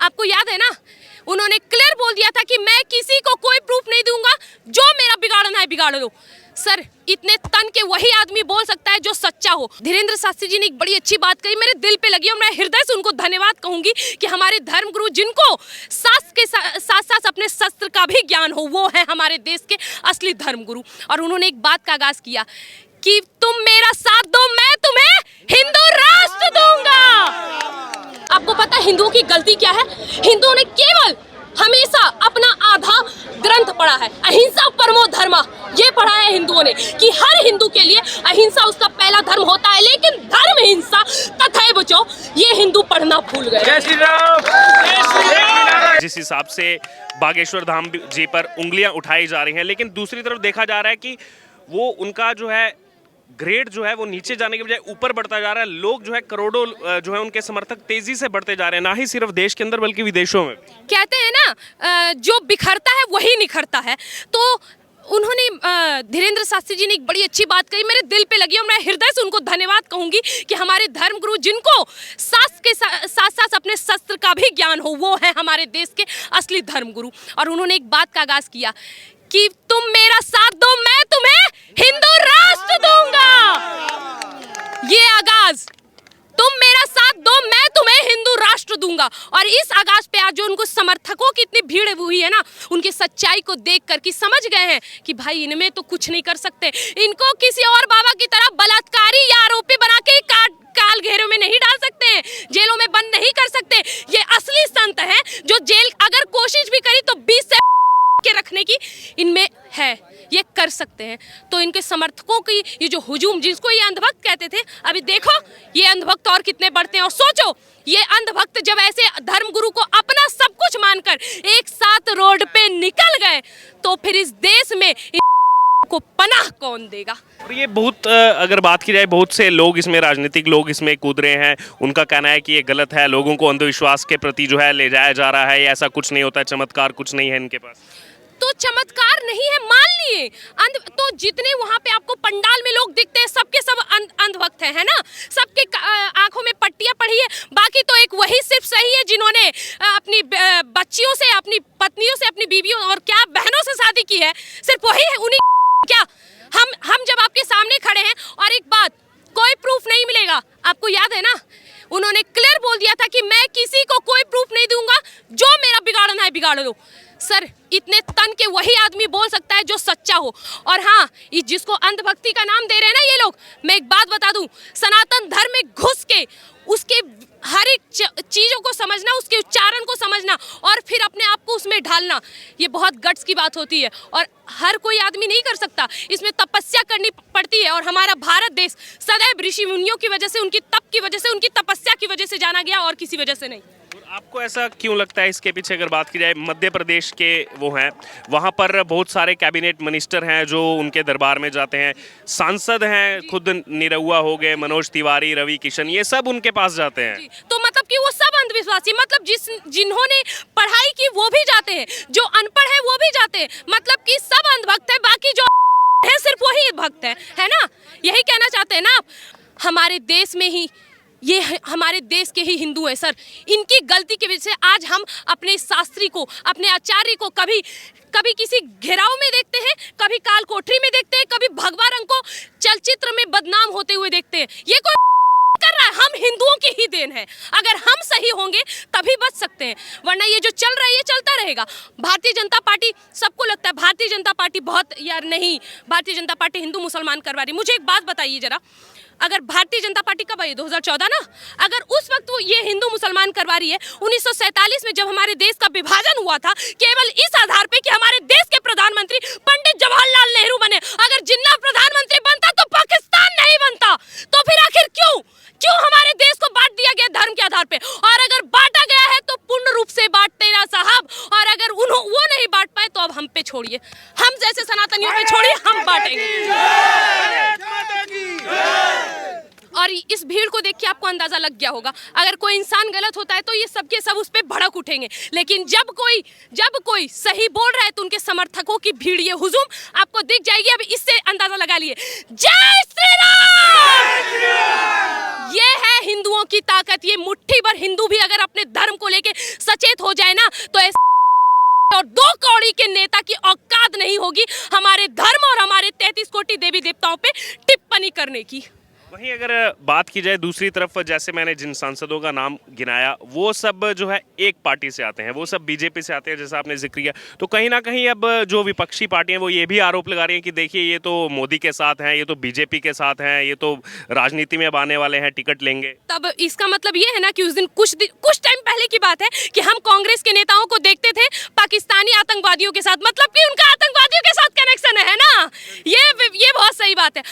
आपको याद है ना, उन्होंने क्लियर बोल दिया था कि मैं किसी को कोई प्रूफ नहीं दूंगा, जो मेरा बिगाड़ना है बिगाड़ लो। सर, इतने तन के वही आदमी बोल सकता है जो सच्चा हो। धीरेन्द्र शास्त्री जी ने एक बड़ी अच्छी बात कही, मेरे दिल पे लगी और मैं हृदय से उनको धन्यवाद कहूंगी कि हमारे धर्मगुरु जिनको शास्त्र के साथ साथ अपने शस्त्र का भी ज्ञान हो, वो है हमारे देश के असली धर्मगुरु। और उन्होंने एक बात का आगाज किया कि तुम मेरा साथ दो, मैं तुम्हें हिंदू राष्ट्र दूंगा। आपको पता है हिंदुओं की गलती क्या है? हिंदुओं ने केवल हमेशा अपना आधा ग्रंथ पढ़ा है, अहिंसा परमो धर्म। ये पढ़ा है हिंदुओं ने कि हर हिंदू के लिए अहिंसा उसका पहला धर्म होता है, लेकिन धर्म हिंसा तथैव बचो, ये हिंदू पढ़ना भूल गए। जय श्री राम। जिस हिसाब से बागेश्वर धाम जी पर उंगलियां उठाई जा रही हैं, लेकिन दूसरी तरफ देखा जा रहा है कि वो उनका जो है ग्रेड जो है वो नीचे जाने के बजाय ऊपर बढ़ता जा रहा है। लोग जो है करोड़ों जो है उनके समर्थक तेजी से बढ़ते जा रहे हैं, ना ही सिर्फ देश के अंदर बल्कि विदेशों में। कहते हैं ना, जो बिखरता है वही निखरता है। तो उन्होंने धीरेन्द्र शास्त्री जी ने एक बड़ी अच्छी बात कही, मेरे दिल पे लगी और मैं हृदय से उनको धन्यवाद कहूंगी कि हमारे धर्मगुरु जिनको शास्त्र के साथ साथ अपने शस्त्र का भी ज्ञान हो, वो है हमारे देश के असली धर्मगुरु। और उन्होंने एक बात का आगाज किया कि तुम मेरा साथ दो, मैं तुम्हें हिंदू राष्ट्र दूंगा। ये आगाज, तुम मेरा साथ दो, मैं तुम्हें हिंदू राष्ट्र दूंगा। और इस आगाज पे आज जो उनको समर्थकों की इतनी भीड़ हुई है ना, उनकी सच्चाई को देख कर कि समझ गए हैं कि भाई इनमें तो कुछ नहीं कर सकते, इनको किसी और बाबा की तरह बलात्कारी या आरोपी बना के काल घेरों में नहीं डाल सकते हैं, जेलों में बंद नहीं कर सकते। ये असली संत हैं जो जेल अगर कोशिश भी करी तो 20 से के रखने की इनमें है, ये कर सकते हैं। तो इनके समर्थकों की ये जो हुजूम, जिसको ये अंधभक्त कहते थे, अभी देखो ये अंधभक्त और कितने बढ़ते हैं। और सोचो ये अंधभक्त जब ऐसे धर्मगुरु को अपना सब कुछ मानकर एक साथ रोड पे निकल गए, तो फिर इस देश में को पनाह कौन देगा? और ये बहुत अगर बात की जाए, बहुत से लोग इसमें, राजनीतिक लोग इसमें कूद रहे हैं। उनका कहना है कि ये गलत है, लोगों को अंधविश्वास के प्रति जो है ले जाया जा रहा है, ये ऐसा कुछ नहीं होता है, चमत्कार कुछ नहीं है इनके पास। तो चमत्कार नहीं है मान लिए, तो जितने वहां पे आपको पंडाल में लोग दिखते हैं सबके सब अंधभक्त है ना? सबके आंखों में पट्टियां पड़ी है। बाकी तो एक वही सिर्फ सही है जिन्होंने अपनी बच्चियों से, अपनी पत्नियों से, अपनी बीवियों और क्या बहनों से शादी की है, सिर्फ वही है। उन्हीं क्या हम जब आपके सामने खड़े हैं और एक बात, कोई प्रूफ नहीं मिलेगा। आपको याद है ना, उन्होंने क्लियर बोल दिया था कि मैं किसी को कोई प्रूफ नहीं दूंगा, जो मेरा बिगाड़ना है बिगाड़ लो। सर, इतने तन के वही आदमी बोल सकता है जो सच्चा हो। और हाँ, जिसको अंधभक्ति का नाम दे रहे हैं ना ये लोग, मैं एक बात बता दूं, सनातन धर्म में घुस के उसके हर एक चीजों को समझना, उसके उच्चारण को समझना और फिर अपने आप को उसमें ढालना, ये बहुत गट्स की बात होती है और हर कोई आदमी नहीं कर सकता। इसमें तपस्या करनी पड़ती है। और हमारा भारत देश सदैव ऋषि मुनियों की वजह से, उनकी तप की वजह से, उनकी तपस्या की वजह से जाना गया और किसी वजह से नहीं। आपको ऐसा क्यों लगता है? इसके पीछे अगर बात की जाए, मध्य प्रदेश के वो हैं, वहाँ पर बहुत सारे कैबिनेट मिनिस्टर हैं जो उनके दरबार में जाते हैं, सांसद हैं, खुद निरहुआ हो गए, मनोज तिवारी, रवि किशन, ये सब उनके पास जाते हैं। तो मतलब कि वो सब अंधविश्वासी, मतलब जिन्होंने पढ़ाई की वो भी जाते हैं, जो अनपढ़ है वो भी जाते हैं, मतलब कि सब अंधभक्त है, बाकी जो है सिर्फ वही भक्त है ना? यही कहना चाहते हैं ना आप? हमारे देश में ही ये हमारे देश के ही हिंदू हैं सर। इनकी गलती की वजह से आज हम अपने शास्त्री को, अपने आचार्य को कभी किसी घेराव में देखते हैं, कभी काल कोठरी में देखते हैं, कभी भगवा रंग को चलचित्र में बदनाम होते हुए देखते हैं। ये कोई कर रहा है, हम हिंदुओं की ही देन है। अगर हम सही होंगे तभी बच सकते हैं, वरना ये जो चल रहा है ये चलता रहेगा। भारतीय जनता पार्टी, सबको लगता है भारतीय जनता पार्टी बहुत, यार नहीं, भारतीय जनता पार्टी हिंदू मुसलमान करवा रही। मुझे एक बात बताइए जरा, अगर भारतीय जनता पार्टी कब आई? 2014 ना? अगर उस वक्त वो ये हिंदू मुसलमान करवा रही है, 1947 में जब हमारे देश का विभाजन हुआ था, केवल इस आधार पे कि हमारे देश के प्रधानमंत्री पंडित जवाहरलाल नेहरू बने। अगर जिन्ना प्रधानमंत्री बनता तो पाकिस्तान नहीं बनता। तो फिर आखिर क्यों हमारे देश को बांट दिया गया धर्म के आधार पे? और अगर बांटा गया है तो पूर्ण रूप से बांटते ना साहब। और अगर वो नहीं बांट पाए तो अब हम पे छोड़िए, हम जैसे सनातनियों पे छोड़िए, हम बांटेंगे। और इस भीड़ को देख के आपको अंदाजा लग गया होगा, अगर कोई इंसान गलत होता है तो ये सबके सब उस पे भड़क उठेंगे, लेकिन जब कोई सही बोल रहा है तो उनके समर्थकों की भीड़, ये हुजूम आपको दिख जाएगी। अब इससे अंदाजा लगा लिए। जय श्री राम! ये है हिंदुओं की ताकत। ये मुट्ठी भर हिंदू भी अगर अपने धर्म को लेके सचेत हो जाए ना तो ऐसे और 2 कौड़ी के नेता की औकात नहीं होगी हमारे धर्म और हमारे 33 कोटि देवी देवताओं पे टिप्पणी करने की। वहीं अगर बात की जाए दूसरी तरफ, जैसे मैंने जिन सांसदों का नाम गिनाया वो सब जो है एक पार्टी से आते हैं, वो सब बीजेपी से आते हैं जैसा आपने जिक्र किया। तो कहीं ना कहीं अब जो विपक्षी पार्टियां वो ये भी आरोप लगा रही हैं कि देखिए ये तो मोदी के साथ हैं, ये तो बीजेपी के साथ हैं, ये तो राजनीति में अब आने वाले हैं, टिकट लेंगे। तब इसका मतलब ये है ना कि उस दिन कुछ टाइम पहले की बात है कि हम कांग्रेस के नेताओं को देखते थे पाकिस्तानी आतंकवादियों के साथ, मतलब कि उनका आतंकवादियों के साथ कनेक्शन है ना। ये बहुत सही बात है।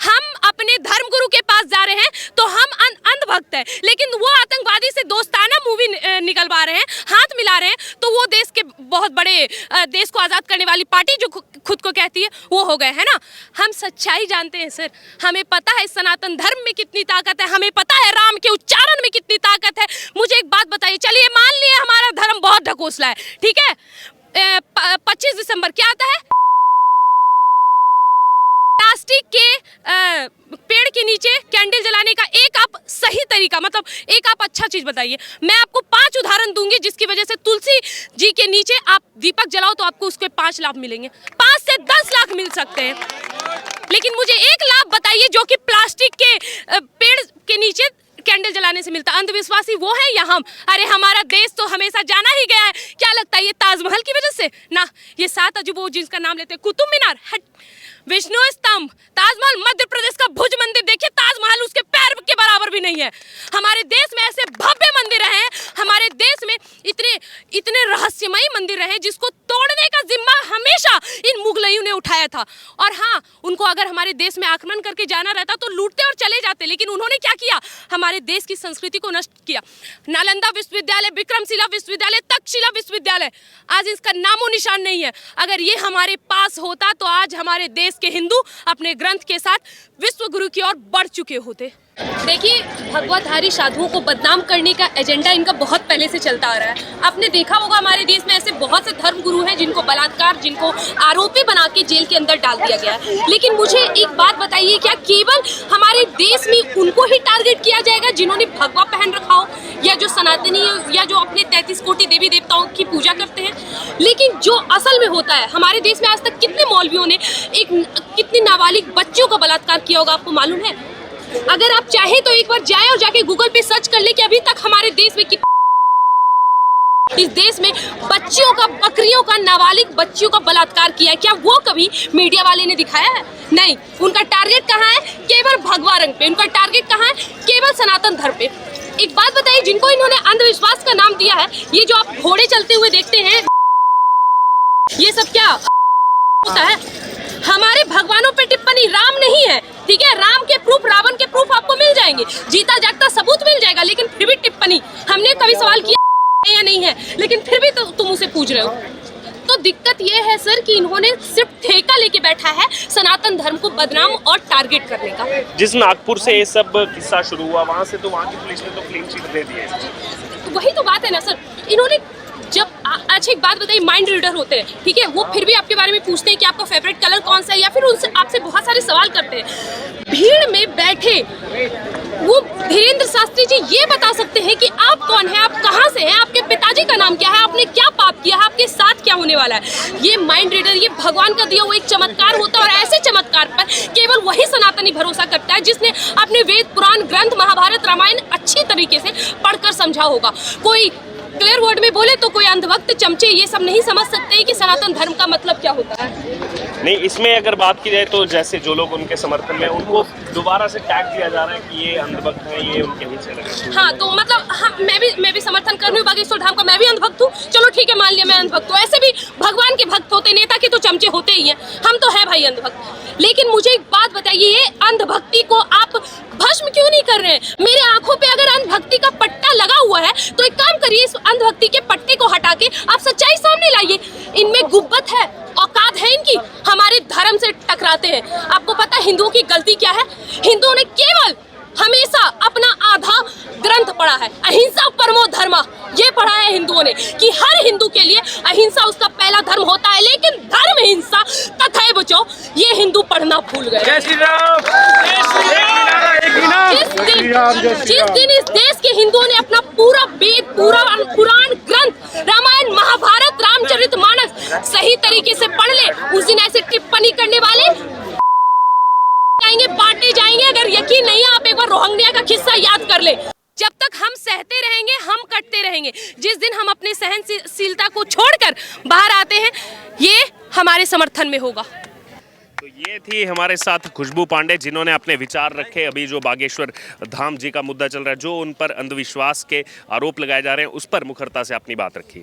हम अपने धर्म गुरु के पास जा रहे हैं तो हम अंधभक्त हैं, लेकिन वो आतंकवादी से दोस्ताना मूवी निकलवा रहे हैं, हाथ मिला रहे हैं, तो वो देश के बहुत बड़े देश को आज़ाद करने वाली पार्टी जो खुद को कहती है वो हो गए, है ना। हम सच्चाई जानते हैं सर, हमें पता है सनातन धर्म में कितनी ताकत है, हमें पता है राम के उच्चारण में कितनी ताकत है। मुझे एक बात बताइए, चलिए मान लिए हमारा धर्म बहुत ढकोसला है, ठीक है, 25 दिसंबर क्या आता है, प्लास्टिक के पेड़ के नीचे कैंडल जलाने का एक आप सही तरीका, मतलब एक आप अच्छा चीज बताइए। मैं आपको 5 उदाहरण दूंगी जिसकी वजह से तुलसी जी के नीचे आप दीपक जलाओ तो आपको उसके 5 लाभ मिलेंगे, 5 से 10 लाख मिल सकते हैं। लेकिन मुझे एक लाभ बताइए जो कि प्लास्टिक के पेड़ के नीचे कैंडल जलाने से मिलता। अंधविश्वासी वो है या हम? अरे हमारा देश तो हमेशा जाना ही गया है, क्या लगता है ये ताजमहल की वजह से ना, ये 7 अजूबों जिसका नाम लेते हैं, कुतुब मीनार, विष्णु स्तंभ, ताजमहल, मध्य प्रदेश का भुज मंदिर देखिए, ताजमहल उसके पैर के बराबर भी नहीं है। हमारे देश में ऐसे भव्य मंदिर रहे हैं, हमारे देश में इतने रहस्यमयी मंदिर रहे जिसको तोड़ने का जिम्मा हमेशा इन मुगलइयों ने उठाया था। और हाँ, उनको अगर हमारे देश में आक्रमण करके जाना रहता तो लूटते और चले जाते, लेकिन उन्होंने क्या किया, हमारे देश की संस्कृति को नष्ट किया। नालंदा विश्वविद्यालय, विक्रमशिला विश्वविद्यालय, तक्षशिला विश्वविद्यालय, आज इसका नामो निशान नहीं है। अगर ये हमारे पास होता तो आज हमारे देश के हिंदू अपने ग्रंथ के साथ विश्व गुरु की ओर बढ़ चुके होते। देखिए, भगवाधारी साधुओं को बदनाम करने का एजेंडा इनका बहुत पहले से चलता आ रहा है। आपने देखा होगा हमारे देश में ऐसे बहुत से धर्म गुरु हैं जिनको बलात्कार, जिनको आरोपी बना के जेल के अंदर डाल दिया गया है। लेकिन मुझे एक बात बताइए, क्या केवल हमारे देश में उनको ही टारगेट किया जाएगा जिन्होंने भगवा पहन रखा हो, या जो सनातनी या जो अपने 33 कोटि देवी देवताओं की पूजा करते हैं? लेकिन जो असल में होता है, हमारे देश में आज तक कितने मौलवियों ने कितनी नाबालिग बच्चियों का बलात्कार किया होगा, आपको मालूम है? अगर आप चाहें तो एक बार जाएं और जाके गूगल पे सर्च कर ले कि अभी तक हमारे देश में इस देश में बच्चियों का, बकरियों का, नाबालिग बच्चियों का बलात्कार किया है। क्या वो कभी मीडिया वाले ने दिखाया है? नहीं। उनका टारगेट कहाँ है? केवल भगवा रंग पे। उनका टारगेट कहाँ है? केवल सनातन धर्म पे। एक बात बताइए, जिनको इन्होंने अंधविश्वास का नाम दिया है, ये जो आप घोड़े चलते हुए देखते हैं, ये सब क्या होता है? हमारे भगवानों पे टिप्पणी, राम नहीं है, ठीक है, राम के प्रूफ, रावण के प्रूफ आपको मिल जाएंगे, जीता जागता सबूत मिल जाएगा, लेकिन फिर भी टिप्पणी। हमने कभी सवाल किया या नहीं है, लेकिन फिर भी तो तुम उसे पूछ रहे हो। तो दिक्कत ये है सर कि इन्होंने सिर्फ ठेका लेके बैठा है सनातन धर्म को बदनाम और टारगेट करने का। जिस नागपुर से ये सब किस्सा शुरू हुआ, वहां से तो वहां की पुलिस ने तो क्लीन चिट दे दी है। तो वही तो बात है ना सर, इन्होंने जब अच्छा एक बात बताइए, माइंड रीडर होते हैं, ठीक है, वो फिर भी आपके बारे में पूछते हैं कि आपका फेवरेट कलर कौन सा है, या फिर उनसे आपसे बहुत सारे सवाल करते हैं। भीड़ में बैठे वो धीरेन्द्र शास्त्री जी ये बता सकते हैं कि आप कौन हैं, आप कहां से हैं, आपके पिताजी का नाम क्या है, आपने क्या पाप किया है, आपके साथ क्या होने वाला है। ये माइंड रीडर, ये भगवान का दिया हुआ एक चमत्कार होता है, और ऐसे चमत्कार पर केवल वही सनातनी भरोसा करता है जिसने अपने वेद, पुराण, ग्रंथ, महाभारत, रामायण अच्छी तरीके से पढ़कर समझा होगा। कोई क्लियर वर्ड में बोले तो कोई अंधभक्त, चमचे, ये सब नहीं समझ सकते कि सनातन धर्म का मतलब क्या होता है। नहीं, इसमें अगर बात की जाए तो जैसे जो लोग उनके समर्थन में, उनको दोबारा से टैग दिया जा रहा है कि ये अंधभक्त है, ये उनके ही से लगे। हाँ, तो मतलब मैं भी समर्थन कर रही हूँ बागेश्वर धाम का, मैं भी अंधभक्त हूँ, चलो ठीक है, मान लिया मैं अंधभक्त हूँ। ऐसे भी भगवान के भक्त होते, नेता के तो चमचे होते ही हैं, हम तो है भाई अंधभक्त। लेकिन मुझे एक बात बताइए, ये अंधभक्ति को आप भस्म क्यों नहीं कर रहे हैं? मेरे आंखों पे अगर अंधभक्ति का पट्टा लगा हुआ है तो एक काम करिए, इस अंधभक्ति के पट्टे को हटा के आप सच्चाई सामने लाइए। इनमें गुब्बत है, औकात है इनकी, हमारे धर्म से टकराते हैं। आपको पता है हिंदुओं की गलती क्या है? हिंदुओं ने केवल हमेशा अपना आधा ग्रंथ पढ़ा है, अहिंसा परमो धर्म, ये पढ़ा है हिंदुओं ने कि हर हिंदू के लिए अहिंसा उसका पहला धर्म होता है, लेकिन धर्म हिंसा तथैव बचो ये हिंदू पढ़ना भूल गए। जय श्री राम। जिस दिन इस देश के हिंदुओं ने अपना पूरा वेद, पूरा पुराण, सही तरीके से पढ़ ले, उस दिन ऐसे टिप्पणी करने वाले जाएंगे, बांटे जाएंगे। अगर यकीन नहीं है, आप एक बार रोहिंग्या का किस्सा याद कर ले। जब तक हम सहते रहेंगे, हम कटते रहेंगे। जिस दिन हम अपने सहनशीलता को छोड़कर बाहर आते हैं, ये हमारे समर्थन में होगा। तो ये थी हमारे साथ खुशबू पांडे, जिन्होंने अपने विचार रखे। अभी जो बागेश्वर धाम जी का मुद्दा चल रहा है, जो उन पर अंधविश्वास के आरोप लगाए जा रहे हैं, उस पर मुखरता से अपनी बात रखी।